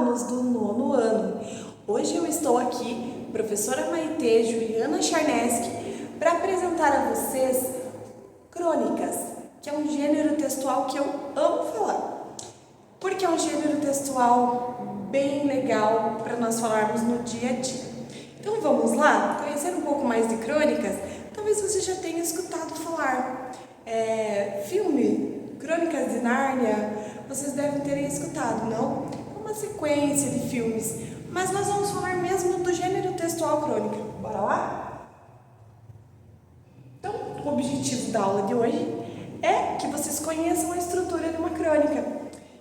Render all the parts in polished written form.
alunos do 9º ano. Hoje eu estou aqui, professora Maitê Juliana Charneski, para apresentar a vocês crônicas, que é um gênero textual que eu amo falar, porque é um gênero textual bem legal para nós falarmos no dia a dia. Então vamos lá, conhecer um pouco mais de crônicas. Talvez você já tenha escutado falar. Filme, Crônicas de Nárnia, vocês devem ter escutado, não? É uma sequência de filmes, mas nós vamos falar mesmo do gênero textual crônica. Bora lá? Então, o objetivo da aula de hoje é que vocês conheçam a estrutura de uma crônica.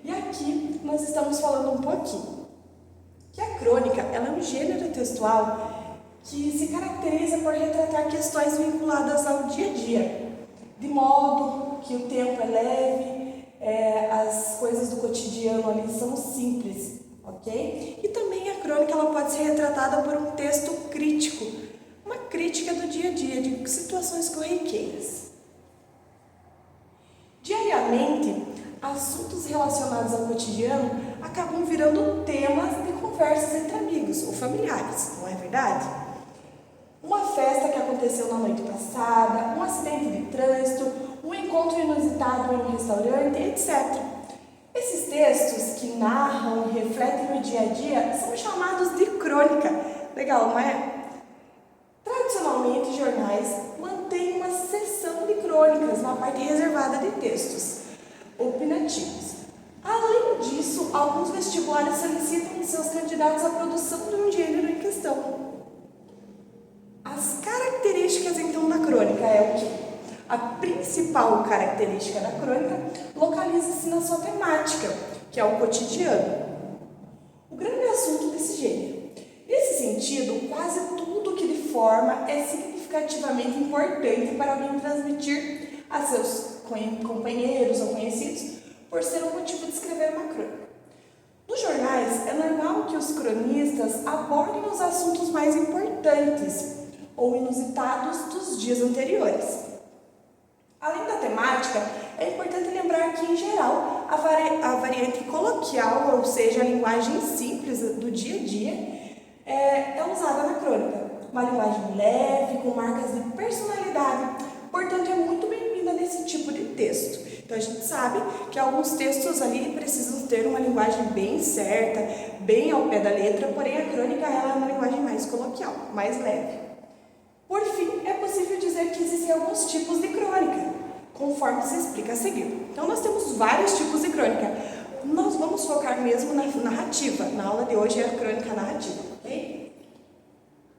E aqui nós estamos falando um pouquinho que a crônica ela é um gênero textual que se caracteriza por retratar questões vinculadas ao dia a dia, de modo que o tempo é leve, as coisas do cotidiano ali são simples, ok? E também a crônica ela pode ser retratada por um texto crítico, uma crítica do dia a dia, de situações corriqueiras. Diariamente, assuntos relacionados ao cotidiano acabam virando temas de conversas entre amigos ou familiares, não é verdade? Uma festa que aconteceu na noite passada, um acidente de trânsito, um encontro inusitado em um restaurante, etc. Esses textos que narram e refletem o dia a dia são chamados de crônica. Legal, não é? Tradicionalmente, jornais mantêm uma seção de crônicas na parte reservada de textos opinativos. Além disso, alguns vestibulares solicitam seus candidatos à produção de um gênero em questão. As características, então, da crônica é o quê? A principal característica da crônica localiza-se na sua temática, que é o cotidiano. O grande assunto desse gênero. Nesse sentido, quase tudo que lhe forma é significativamente importante para alguém transmitir a seus companheiros ou conhecidos, por ser um motivo de escrever uma crônica. Nos jornais, é normal que os cronistas abordem os assuntos mais importantes ou inusitados dos dias anteriores. Além da temática, é importante lembrar que, em geral, a variante coloquial, ou seja, a linguagem simples do dia a dia, é usada na crônica. Uma linguagem leve, com marcas de personalidade, portanto, é muito bem-vinda nesse tipo de texto. Então, a gente sabe que alguns textos ali precisam ter uma linguagem bem certa, bem ao pé da letra, porém a crônica ela é uma linguagem mais coloquial, mais leve. Por fim, é possível dizer que existem alguns tipos de crônica, conforme se explica a seguir. Então, nós temos vários tipos de crônica. Nós vamos focar mesmo na narrativa. Na aula de hoje é a crônica narrativa, ok?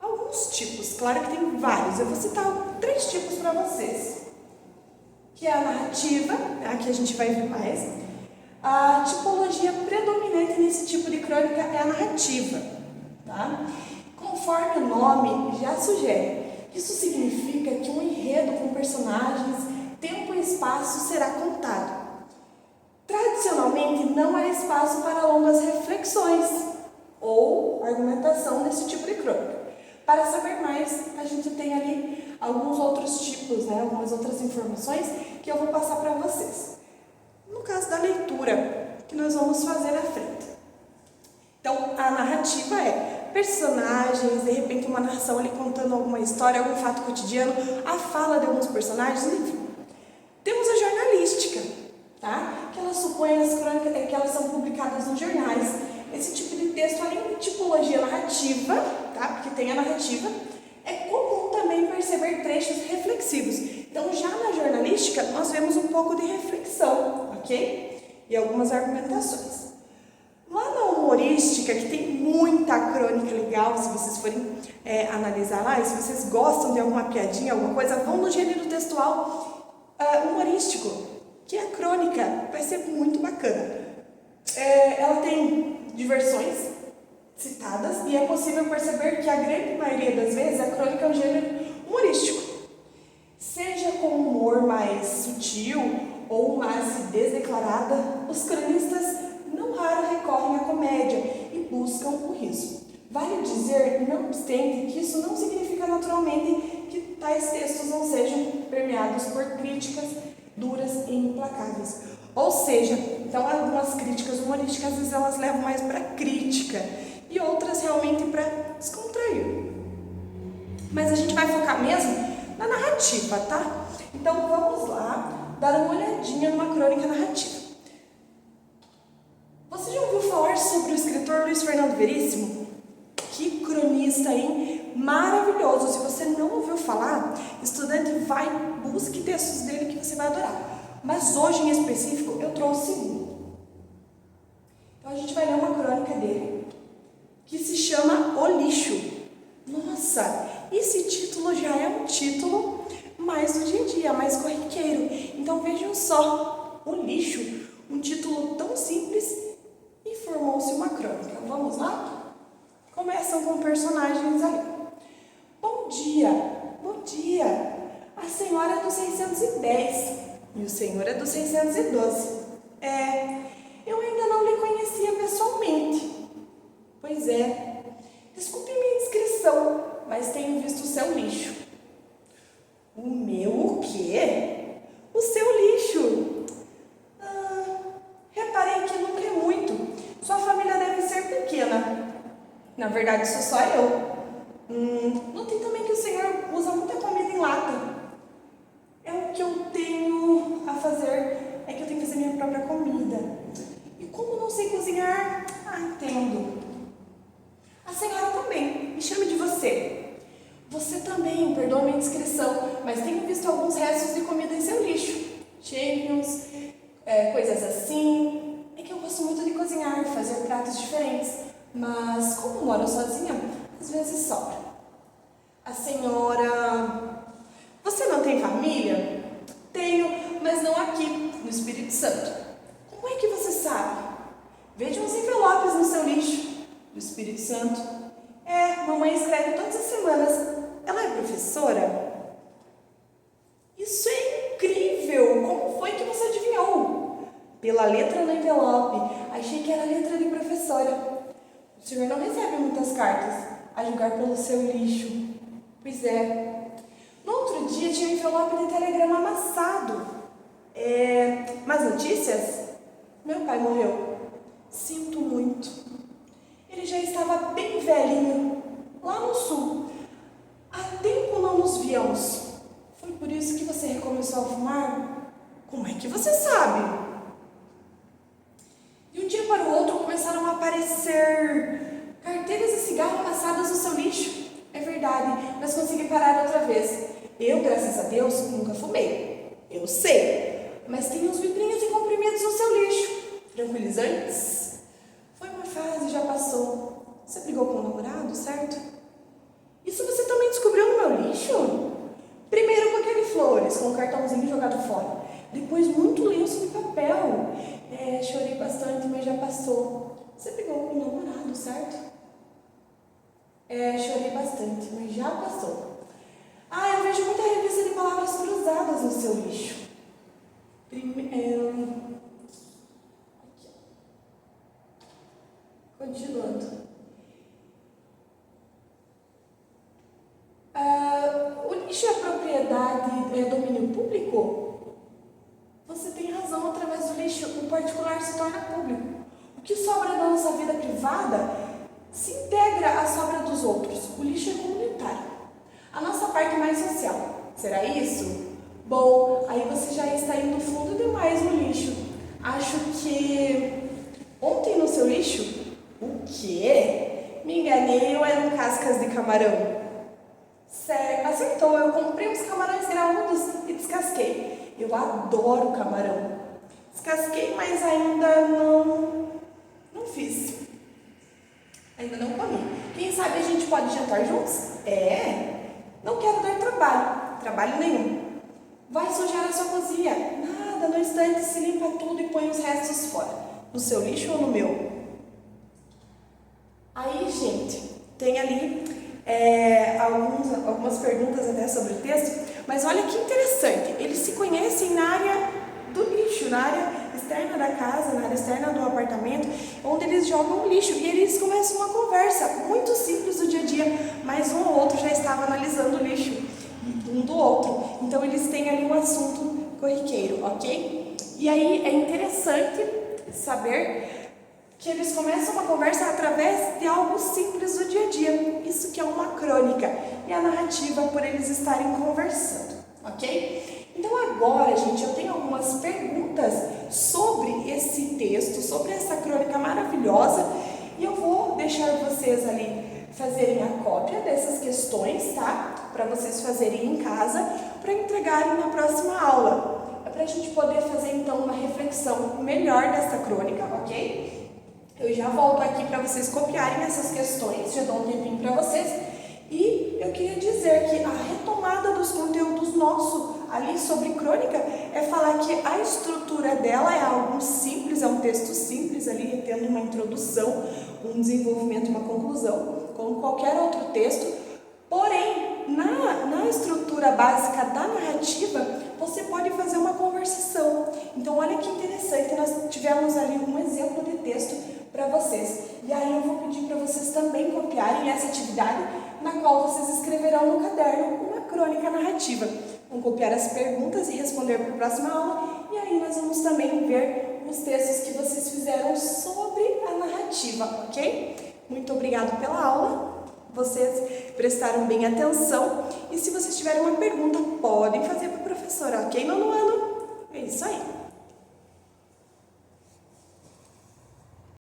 Alguns tipos, claro que tem vários. Eu vou citar 3 tipos para vocês. Que é a narrativa, aqui a gente vai ver mais. A tipologia predominante nesse tipo de crônica é a narrativa, tá? Conforme o nome já sugere, isso significa que um enredo com personagens, tempo e espaço será contado. Tradicionalmente, não há espaço para longas reflexões ou argumentação nesse tipo de crônica. Para saber mais, a gente tem ali alguns outros tipos, algumas outras informações que eu vou passar para vocês. No caso da leitura, que nós vamos fazer à frente. Então, a narrativa é personagens, de repente uma narração ali contando alguma história, algum fato cotidiano, a fala de alguns personagens, enfim. Temos a jornalística, tá? Que ela supõe as crônicas que elas são publicadas nos jornais. Esse tipo de texto, além de tipologia narrativa, tá? Porque tem a narrativa, é comum também perceber trechos reflexivos. Então, já na jornalística, nós vemos um pouco de reflexão, ok? E algumas argumentações. Lá na humorística, que tem muita crônica legal, se vocês forem analisar lá, e se vocês gostam de alguma piadinha, alguma coisa, vão no gênero textual humorístico, que é a crônica, vai ser muito bacana. Ela tem diversões citadas e é possível perceber que a grande maioria das vezes a crônica é um gênero humorístico. Seja com humor mais sutil ou uma acidez declarada, os cronistas não raro recorrem à comédia e buscam o riso. Vale dizer, não obstante, que isso não significa naturalmente que tais textos não sejam permeados por críticas duras e implacáveis. Ou seja, então algumas críticas humorísticas, às vezes elas levam mais para crítica e outras realmente para descontrair. Mas a gente vai focar mesmo na narrativa, tá? Então vamos lá dar uma olhadinha numa crônica narrativa. Você já ouviu falar sobre o escritor Luiz Fernando Veríssimo? Que cronista, hein? Maravilhoso! Se você não ouviu falar, estudante, vai, busque textos dele que você vai adorar. Mas hoje em específico eu trouxe um. Então a gente vai ler uma crônica dele que se chama O Lixo. Nossa, esse título já é um título mais do dia a dia, mais corriqueiro. Então vejam só, O Lixo, um título tão simples e formou-se uma crônica. Vamos lá? Começam com personagens ali. Bom dia, bom dia. A senhora é do 610 e o senhor é do 612. Eu ainda não lhe conhecia pessoalmente. Pois é. Desculpe minha inscrição, mas tenho visto o seu lixo. O meu o quê? O seu lixo. Reparei que nunca é muito. Sua família deve ser pequena. Na verdade, sou só eu. Notei também que o senhor usa muita comida em lata. É o que eu tenho a fazer, é que eu tenho que fazer minha própria comida. E como não sei cozinhar, entendo. A senhora também, me chame de você. Você também, perdoa minha indiscrição, mas tenho visto alguns restos de comida em seu lixo. Cheiros, coisas assim. É que eu gosto muito de cozinhar, fazer pratos diferentes. Mas como moro sozinha, às vezes sobra. A senhora... Você não tem família? Tenho, mas não aqui, no Espírito Santo. Como é que você sabe? Veja uns envelopes no seu lixo. Do Espírito Santo. Mamãe escreve todas as semanas. Ela é professora? Isso é incrível! Como foi que você adivinhou? Pela letra no envelope. Achei que era letra de professora. O senhor não recebe muitas cartas, a julgar pelo seu lixo. Pois é. No outro dia tinha um envelope de telegrama amassado. Mas notícias? Meu pai morreu. Sinto muito. Ele já estava bem velhinho, lá no sul. Há tempo não nos víamos. Foi por isso que você recomeçou a fumar? Como é que você sabe? De um dia para o outro começaram a aparecer carteiras e cigarro amassadas no seu lixo. É verdade, mas consegui parar outra vez. Eu, graças a Deus, nunca fumei. Eu sei. Mas tem uns vidrinhos e comprimidos no seu lixo. Tranquilizantes? Foi uma fase, já passou. Você brigou com o namorado, certo? Isso você também descobriu no meu lixo? Primeiro com aquele flores, com um cartãozinho jogado fora. Depois muito lenço de papel. Chorei bastante, mas já passou. Você brigou com o namorado, certo? Chorei bastante, mas já passou. Eu vejo muita revista de palavras cruzadas no seu lixo. Continuando. O lixo é propriedade, domínio público? Você tem razão, através do lixo, o particular se torna público. O que sobra da nossa vida privada se integra à sobra dos outros. O lixo é comunitário. A nossa parte mais social. Será isso? Bom, aí você já está indo fundo demais no lixo. Acho que... Ontem no seu lixo? O quê? Me enganei, ou eram cascas de camarão? Certo, acertou. Eu comprei uns camarões graúdos e descasquei. Eu adoro camarão. Descasquei, mas ainda não fiz. Ainda não comi. Quem sabe a gente pode jantar juntos? Não quero dar trabalho nenhum. Vai sujar a sua cozinha. Nada, no instante se limpa tudo e põe os restos fora. No seu lixo ou no meu? Aí, gente, tem ali algumas perguntas até sobre o texto, mas olha que interessante. Eles se conhecem na área do lixo, na área externa da casa, na área externa do apartamento, onde eles jogam lixo e eles começam uma conversa muito simples do dia a dia, mas um ou outro já estava analisando o lixo um do outro. Então eles têm ali um assunto corriqueiro, ok? E aí é interessante saber que eles começam uma conversa através de algo simples do dia a dia. Isso que é uma crônica e a narrativa por eles estarem conversando, ok? Então agora, gente, eu tenho algumas perguntas sobre esse texto, sobre essa crônica maravilhosa, e eu vou deixar vocês ali fazerem a cópia dessas questões, tá? Para vocês fazerem em casa, para entregarem na próxima aula. É para a gente poder fazer então uma reflexão melhor dessa crônica, ok? Eu já volto aqui para vocês copiarem essas questões, já dou um tempinho para vocês. E eu queria dizer que a retomada dos conteúdos nossos ali sobre crônica é falar que a estrutura dela é algo simples, é um texto simples ali, tendo uma introdução, um desenvolvimento, uma conclusão, como qualquer outro texto. Porém, na estrutura básica da narrativa, você pode fazer uma conversação. Então, olha que interessante, nós tivemos ali um exemplo de texto para vocês. E aí eu vou pedir para vocês também copiarem essa atividade, na qual vocês escreverão no caderno uma crônica narrativa. Vão copiar as perguntas e responder para a próxima aula. E aí nós vamos também ver os textos que vocês fizeram sobre a narrativa, ok? Muito obrigada pela aula. Vocês prestaram bem atenção. E se vocês tiverem uma pergunta, podem fazer para a professora, ok, nono ano? É isso aí.